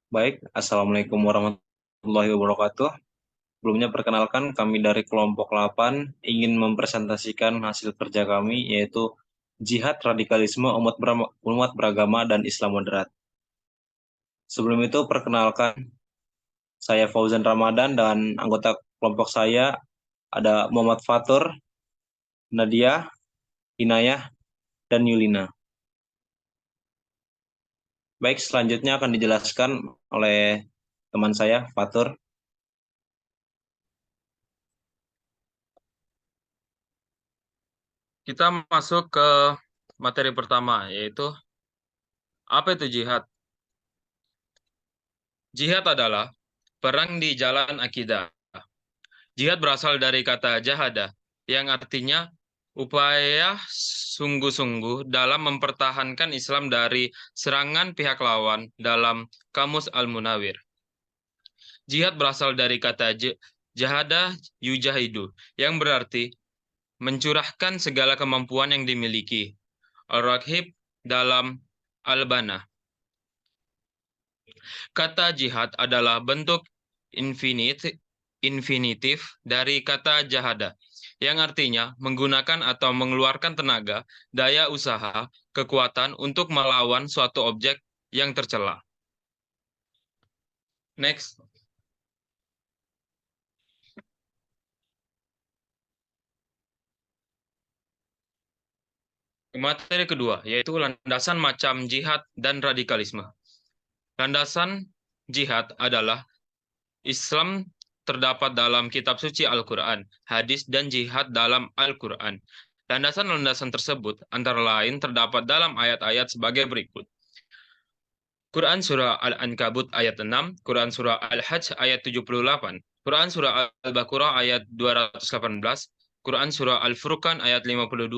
Baik, Assalamualaikum warahmatullahi wabarakatuh. Sebelumnya perkenalkan kami dari kelompok 8 ingin mempresentasikan hasil kerja kami yaitu Jihad Radikalisme Umat Beragama dan Islam Moderat. Sebelum itu perkenalkan saya Fauzan Ramadan dan anggota kelompok saya ada Muhammad Fatur, Nadia, Inayah, dan Yulina. Baik, selanjutnya akan dijelaskan oleh teman saya Fatur. Kita masuk ke materi pertama, yaitu apa itu jihad? Jihad adalah perang di jalan akidah. Jihad berasal dari kata jahada, yang artinya upaya sungguh-sungguh dalam mempertahankan Islam dari serangan pihak lawan dalam Kamus Al-Munawir. Jihad berasal dari kata jahada yujahidu, yang berarti mencurahkan segala kemampuan yang dimiliki. Al-Raghib dalam Al-Bana. Kata jihad adalah bentuk infinitif dari kata jahada, yang artinya menggunakan atau mengeluarkan tenaga, daya usaha, kekuatan untuk melawan suatu objek yang tercela. Next, materi kedua, yaitu landasan macam jihad dan radikalisme. Landasan jihad adalah Islam terdapat dalam kitab suci Al-Quran, hadis, dan jihad dalam Al-Quran. Landasan-landasan tersebut antara lain terdapat dalam ayat-ayat sebagai berikut. Quran Surah Al-Ankabut ayat 6, Quran Surah Al-Hajj ayat 78, Quran Surah Al-Baqarah ayat 218, Quran Surah Al-Furqan ayat 52,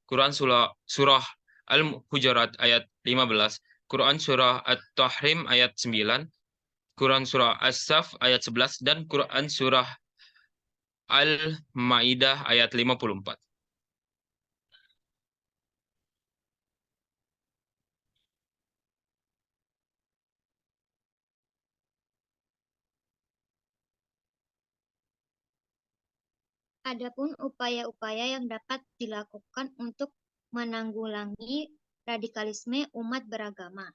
Quran Surah Al-Hujurat ayat 15, Quran Surah At-Tahrim ayat 9, Quran Surah As-Saf ayat 11, dan Quran Surah Al-Maidah ayat 54. Adapun upaya-upaya yang dapat dilakukan untuk menanggulangi radikalisme umat beragama.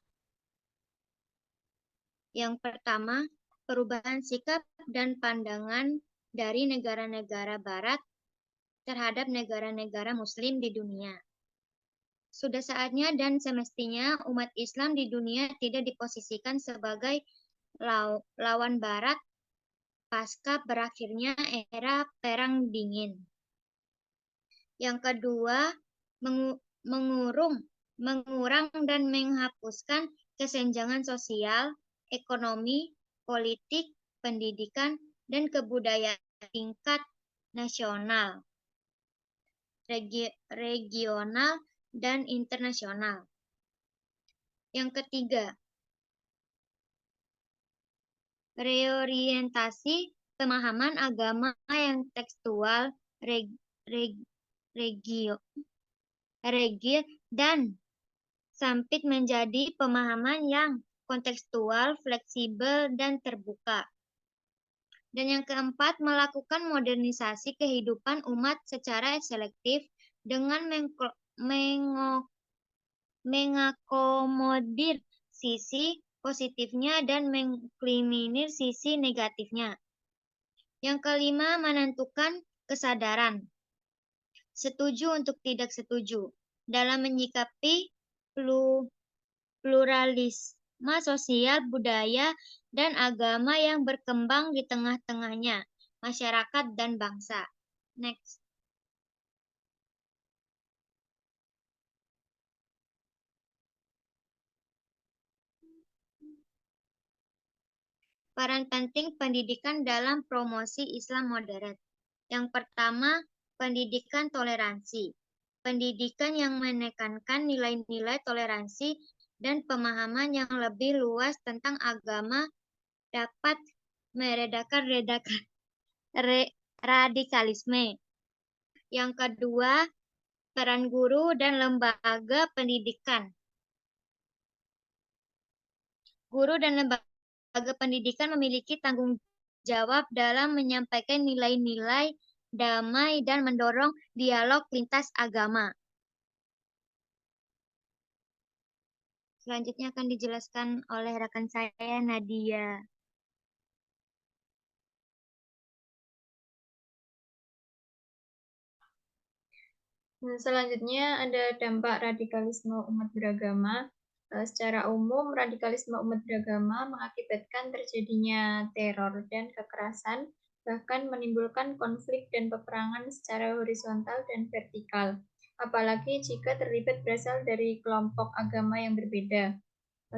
Yang pertama, perubahan sikap dan pandangan dari negara-negara Barat terhadap negara-negara Muslim di dunia. Sudah saatnya dan semestinya umat Islam di dunia tidak diposisikan sebagai lawan Barat pasca berakhirnya era Perang Dingin. Yang kedua, mengurang dan menghapuskan kesenjangan sosial, ekonomi, politik, pendidikan, dan kebudayaan tingkat nasional, regional, dan internasional. Yang ketiga, reorientasi pemahaman agama yang tekstual, regio, dan sempit menjadi pemahaman yang kontekstual, fleksibel, dan terbuka. Dan yang keempat, melakukan modernisasi kehidupan umat secara selektif dengan mengakomodir sisi positifnya dan mengeliminir sisi negatifnya. Yang kelima, menentukan kesadaran setuju untuk tidak setuju dalam menyikapi pluralisme sosial, budaya, dan agama yang berkembang di tengah-tengahnya, masyarakat dan bangsa. Next. Peran penting pendidikan dalam promosi Islam modern. Yang pertama, pendidikan toleransi. Pendidikan yang menekankan nilai-nilai toleransi dan pemahaman yang lebih luas tentang agama dapat meredakan radikalisme. Yang kedua, peran guru dan lembaga pendidikan. Guru dan lembaga lembaga pendidikan memiliki tanggung jawab dalam menyampaikan nilai-nilai damai dan mendorong dialog lintas agama. Selanjutnya akan dijelaskan oleh rekan saya, Nadia. Selanjutnya ada dampak radikalisme umat beragama. Secara umum, radikalisme umat beragama mengakibatkan terjadinya teror dan kekerasan, bahkan menimbulkan konflik dan peperangan secara horizontal dan vertikal, apalagi jika terlibat berasal dari kelompok agama yang berbeda.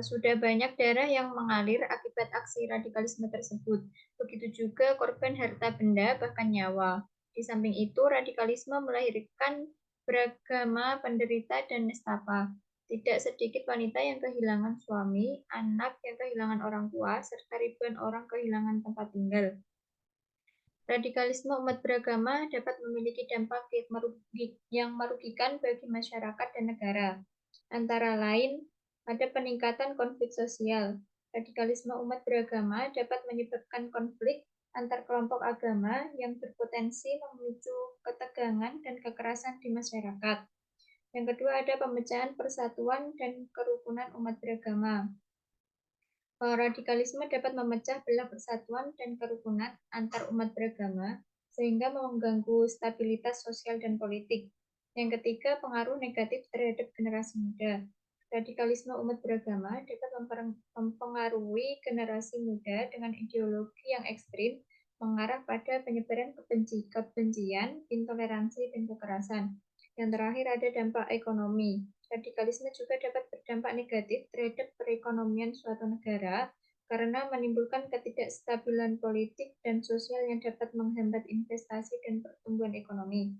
Sudah banyak darah yang mengalir akibat aksi radikalisme tersebut. Begitu juga korban harta benda, bahkan nyawa. Di samping itu, radikalisme melahirkan beragama penderita dan nestapa. Tidak sedikit wanita yang kehilangan suami, anak yang kehilangan orang tua, serta ribuan orang kehilangan tempat tinggal. Radikalisme umat beragama dapat memiliki dampak yang merugikan bagi masyarakat dan negara. Antara lain, ada peningkatan konflik sosial. Radikalisme umat beragama dapat menyebabkan konflik antar kelompok agama yang berpotensi memicu ketegangan dan kekerasan di masyarakat. Yang kedua, ada pemecahan persatuan dan kerukunan umat beragama. Radikalisme dapat memecah belah persatuan dan kerukunan antar umat beragama sehingga mengganggu stabilitas sosial dan politik. Yang ketiga, pengaruh negatif terhadap generasi muda. Radikalisme umat beragama dapat mempengaruhi generasi muda dengan ideologi yang ekstrim, mengarah pada penyebaran kebencian, intoleransi, dan kekerasan. Yang terakhir ada dampak ekonomi. Radikalisme juga dapat berdampak negatif terhadap perekonomian suatu negara karena menimbulkan ketidakstabilan politik dan sosial yang dapat menghambat investasi dan pertumbuhan ekonomi.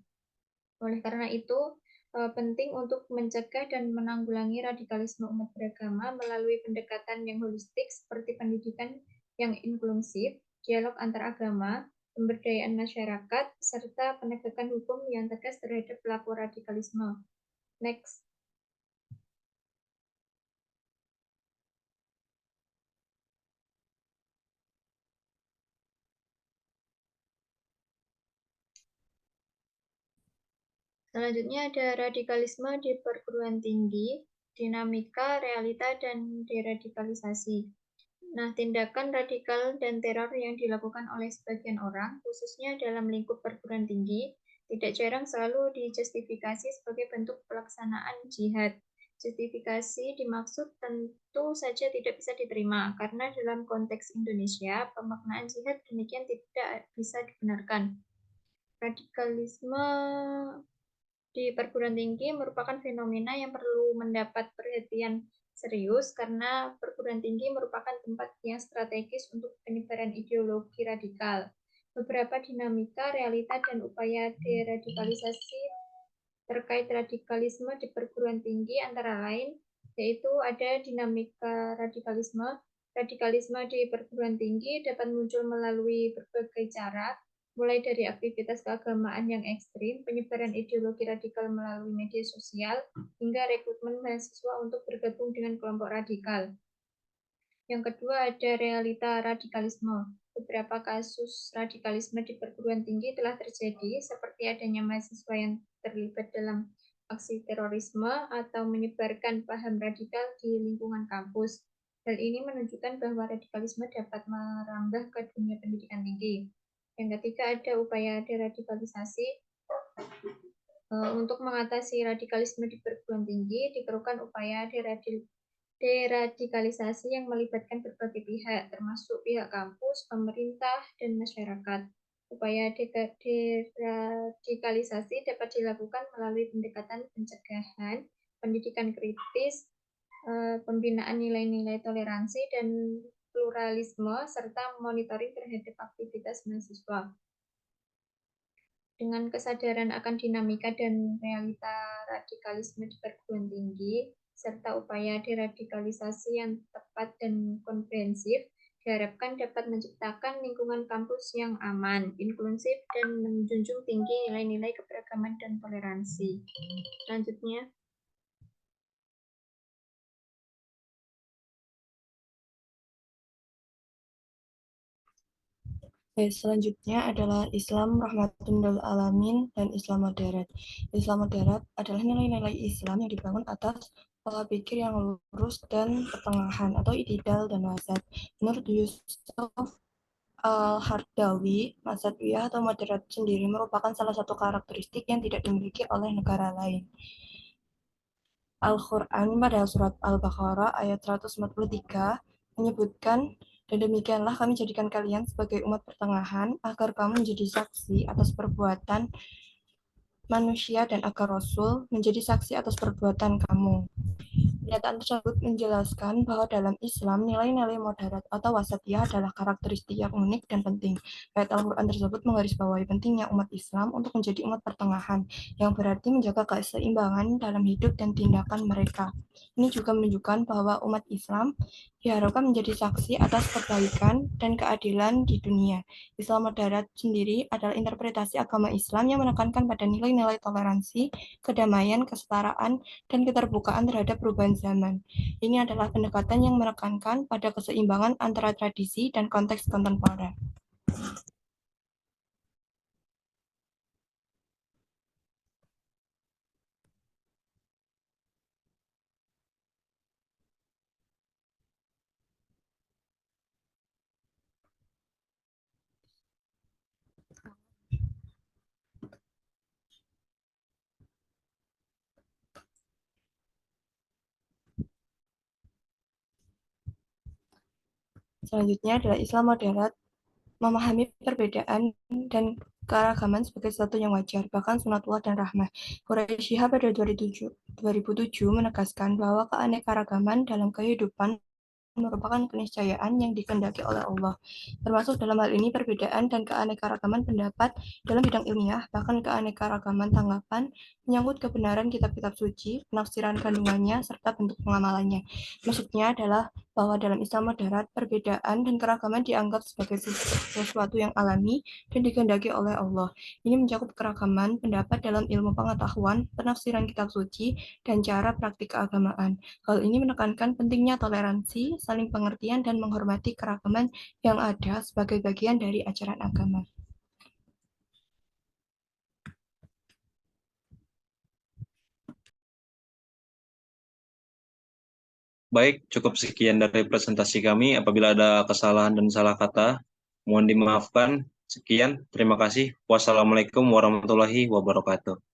Oleh karena itu, penting untuk mencegah dan menanggulangi radikalisme umat beragama melalui pendekatan yang holistik seperti pendidikan yang inklusif, dialog antar agama, pemberdayaan masyarakat, serta penegakan hukum yang tegas terhadap pelaku radikalisme. Next. Selanjutnya ada radikalisme di perguruan tinggi, dinamika, realita, dan deradikalisasi. Nah, tindakan radikal dan teror yang dilakukan oleh sebagian orang, khususnya dalam lingkup perguruan tinggi, tidak jarang selalu dijustifikasi sebagai bentuk pelaksanaan jihad. Justifikasi dimaksud tentu saja tidak bisa diterima, karena dalam konteks Indonesia, pemaknaan jihad demikian tidak bisa dibenarkan. Radikalisme di perguruan tinggi merupakan fenomena yang perlu mendapat perhatian serius karena perguruan tinggi merupakan tempat yang strategis untuk penyebaran ideologi radikal. Beberapa dinamika, realita, dan upaya deradikalisasi terkait radikalisme di perguruan tinggi antara lain yaitu ada dinamika radikalisme. Radikalisme di perguruan tinggi dapat muncul melalui berbagai cara, mulai dari aktivitas keagamaan yang ekstrim, penyebaran ideologi radikal melalui media sosial, hingga rekrutmen mahasiswa untuk bergabung dengan kelompok radikal. Yang kedua ada realita radikalisme. Beberapa kasus radikalisme di perguruan tinggi telah terjadi, seperti adanya mahasiswa yang terlibat dalam aksi terorisme atau menyebarkan paham radikal di lingkungan kampus. Hal ini menunjukkan bahwa radikalisme dapat merambah ke dunia pendidikan tinggi. Yang ketiga ada upaya deradikalisasi. Untuk mengatasi radikalisme di perguruan tinggi diperlukan upaya deradikalisasi yang melibatkan berbagai pihak, termasuk pihak kampus, pemerintah, dan masyarakat. Upaya deradikalisasi dapat dilakukan melalui pendekatan pencegahan, pendidikan kritis, pembinaan nilai-nilai toleransi dan pluralisme, serta monitoring terhadap aktivitas mahasiswa. Dengan kesadaran akan dinamika dan realita radikalisme di perguruan tinggi, serta upaya deradikalisasi yang tepat dan komprehensif, diharapkan dapat menciptakan lingkungan kampus yang aman, inklusif, dan menjunjung tinggi nilai-nilai keberagaman dan toleransi. Selanjutnya, Selanjutnya adalah Islam rahmatun lil alamin dan Islam moderat. Islam moderat adalah nilai-nilai Islam yang dibangun atas pola pikir yang lurus dan pertengahan atau itidal dan wasat. Menurut Yusuf Al-Hardawi, Wasatiyah atau moderat sendiri merupakan salah satu karakteristik yang tidak dimiliki oleh negara lain. Al-Quran pada surat Al-Baqarah ayat 143 menyebutkan, dan demikianlah kami jadikan kalian sebagai umat pertengahan agar kamu menjadi saksi atas perbuatan manusia dan agar Rasul menjadi saksi atas perbuatan kamu. Pernyataan tersebut menjelaskan bahwa dalam Islam, nilai-nilai moderat atau wasatiyah adalah karakteristik yang unik dan penting. Ayat Al-Quran tersebut menggarisbawahi pentingnya umat Islam untuk menjadi umat pertengahan, yang berarti menjaga keseimbangan dalam hidup dan tindakan mereka. Ini juga menunjukkan bahwa umat Islam diharapkan menjadi saksi atas kebaikan dan keadilan di dunia. Islam moderat sendiri adalah interpretasi agama Islam yang menekankan pada nilai-nilai toleransi, kedamaian, kesetaraan, dan keterbukaan terhadap perubahan zaman. Ini adalah pendekatan yang menekankan pada keseimbangan antara tradisi dan konteks kontemporer. Selanjutnya adalah Islam moderat memahami perbedaan dan keragaman sebagai sesuatu yang wajar, bahkan sunatullah dan rahmah. Quraisy Shihab pada 2007 menegaskan bahwa keanekaragaman dalam kehidupan merupakan keniscayaan yang dikehendaki oleh Allah. Termasuk dalam hal ini perbedaan dan keanekaragaman pendapat dalam bidang ilmiah, bahkan keanekaragaman tanggapan menyangkut kebenaran kitab-kitab suci, penafsiran kandungannya, serta bentuk pengamalannya. Maksudnya adalah bahwa dalam Islam moderat, perbedaan dan keragaman dianggap sebagai sesuatu yang alami dan dikehendaki oleh Allah. Ini mencakup keragaman pendapat dalam ilmu pengetahuan, penafsiran kitab suci, dan cara praktik keagamaan. Hal ini menekankan pentingnya toleransi, saling pengertian, dan menghormati keragaman yang ada sebagai bagian dari ajaran agama. Baik, cukup sekian dari presentasi kami. Apabila ada kesalahan dan salah kata, mohon dimaafkan. Sekian, terima kasih. Wassalamualaikum warahmatullahi wabarakatuh.